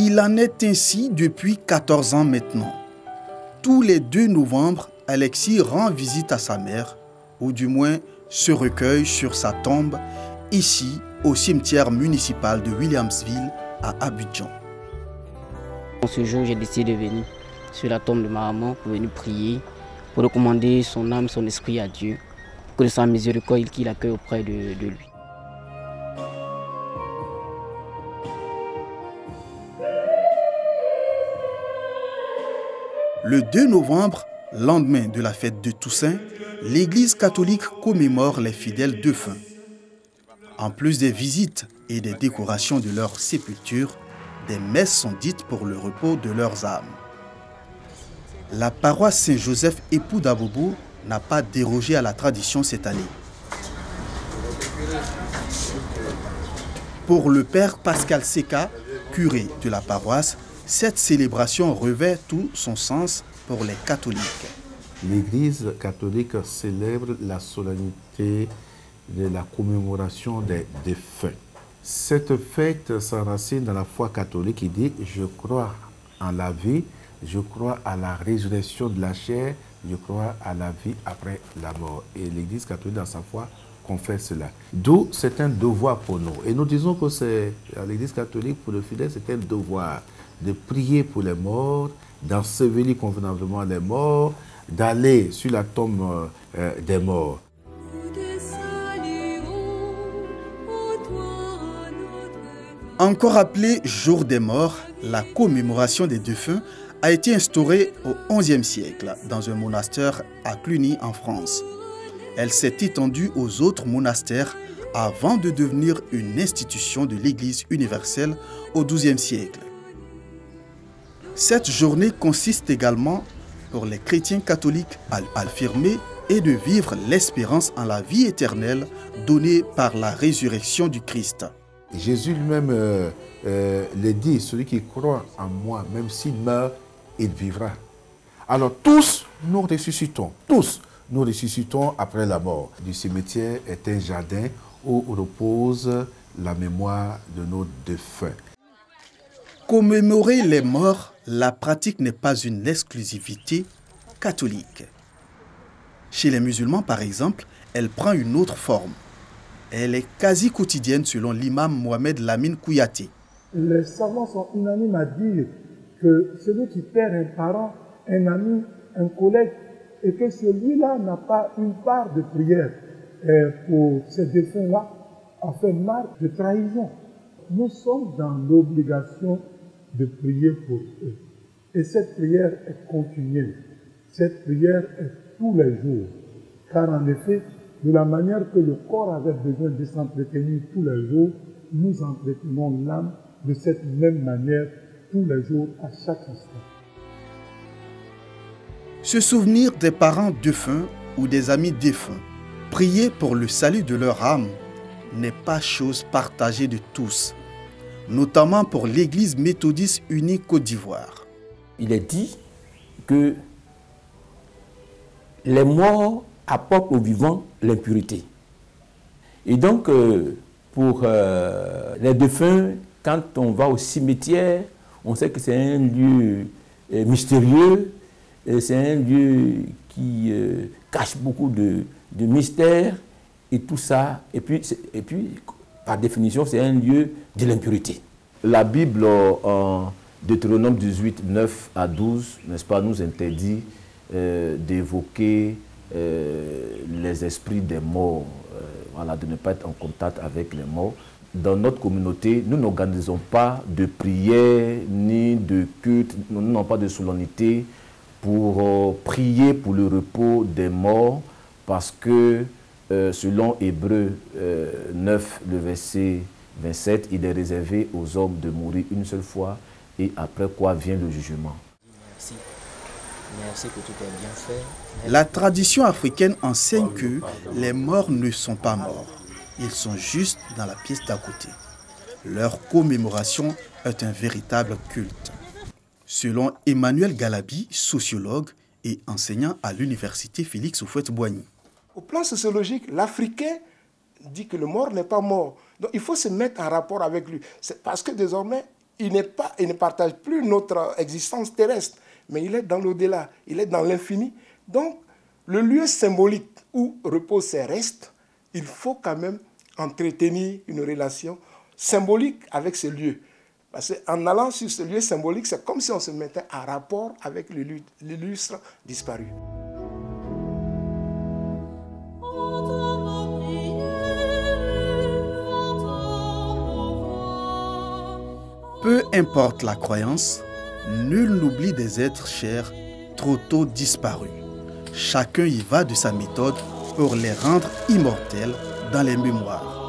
Il en est ainsi depuis 14 ans maintenant. Tous les 2 novembre, Alexis rend visite à sa mère, ou du moins se recueille sur sa tombe, ici au cimetière municipal de Williamsville à Abidjan. Ce jour, j'ai décidé de venir sur la tombe de ma maman pour venir prier, pour recommander son âme, son esprit à Dieu, pour que de sa miséricorde qu'il accueille auprès de lui. Le 2 novembre, lendemain de la fête de Toussaint, l'Église catholique commémore les fidèles défunts. En plus des visites et des décorations de leur sépulture, des messes sont dites pour le repos de leurs âmes. La paroisse Saint-Joseph époux d'Abobo n'a pas dérogé à la tradition cette année. Pour le père Pascal Seka, curé de la paroisse, cette célébration revêt tout son sens pour les catholiques. L'Église catholique célèbre la solennité de la commémoration des défunts. Cette fête s'enracine dans la foi catholique qui dit « Je crois en la vie, je crois à la résurrection de la chair, je crois à la vie après la mort. » Et l'Église catholique dans sa foi confesse cela. D'où c'est un devoir pour nous. Et nous disons que c'est à l'Église catholique, pour le fidèle, c'est un devoir de prier pour les morts, d'ensevelir convenablement les morts, d'aller sur la tombe des morts. Encore appelée Jour des morts, la commémoration des défunts a été instaurée au XIe siècle dans un monastère à Cluny en France. Elle s'est étendue aux autres monastères avant de devenir une institution de l'Église universelle au XIIe siècle. Cette journée consiste également pour les chrétiens catholiques à affirmer et de vivre l'espérance en la vie éternelle donnée par la résurrection du Christ. Jésus lui-même le dit, celui qui croit en moi, même s'il meurt, il vivra. Alors tous, nous ressuscitons, après la mort. Du cimetière est un jardin où repose la mémoire de nos défunts. Commémorer les morts, la pratique n'est pas une exclusivité catholique. Chez les musulmans, par exemple, elle prend une autre forme. Elle est quasi quotidienne selon l'imam Mohamed Lamine Kouyaté. Les savants sont unanimes à dire que celui qui perd un parent, un ami, un collègue, et que celui-là n'a pas une part de prière pour ces défunts-là, a fait marque de trahison. Nous sommes dans l'obligation de prier pour eux. Et cette prière est continuelle. Cette prière est tous les jours. Car en effet, de la manière que le corps avait besoin de s'entretenir tous les jours, nous entretenons l'âme de cette même manière tous les jours, à chaque instant. Se souvenir des parents défunts ou des amis défunts, prier pour le salut de leur âme, n'est pas chose partagée de tous, notamment pour l'Église méthodiste unie Côte d'Ivoire. Il est dit que les morts apportent aux vivants l'impurité. Et donc, pour les défunts, quand on va au cimetière, on sait que c'est un lieu mystérieux, c'est un lieu qui cache beaucoup de mystères et tout ça. Et puis, par définition, c'est un lieu de l'impurité. La Bible, en Deutéronome 18, 9 à 12, n'est-ce pas, nous interdit d'évoquer les esprits des morts, voilà, de ne pas être en contact avec les morts. Dans notre communauté, nous n'organisons pas de prière ni de culte, nous n'avons pas de solennité pour prier pour le repos des morts, parce que selon Hébreux 9, le verset 27, il est réservé aux hommes de mourir une seule fois et après quoi vient le jugement. Merci. Merci que tout est bien fait. La tradition africaine enseigne que les morts ne sont pas morts. Ils sont juste dans la pièce d'à côté. Leur commémoration est un véritable culte. Selon Emmanuel Galabi, sociologue et enseignant à l'université Félix Houphouët-Boigny. Au plan sociologique, l'Africain dit que le mort n'est pas mort. Donc il faut se mettre en rapport avec lui. C'est parce que désormais, il ne partage plus notre existence terrestre, mais il est dans l'au-delà, il est dans l'infini. Donc, le lieu symbolique où reposent ces restes, il faut quand même entretenir une relation symbolique avec ce lieu. Parce qu'en allant sur ce lieu symbolique, c'est comme si on se mettait en rapport avec l'illustre disparu. Peu importe la croyance, nul n'oublie des êtres chers trop tôt disparus. Chacun y va de sa méthode pour les rendre immortels dans les mémoires.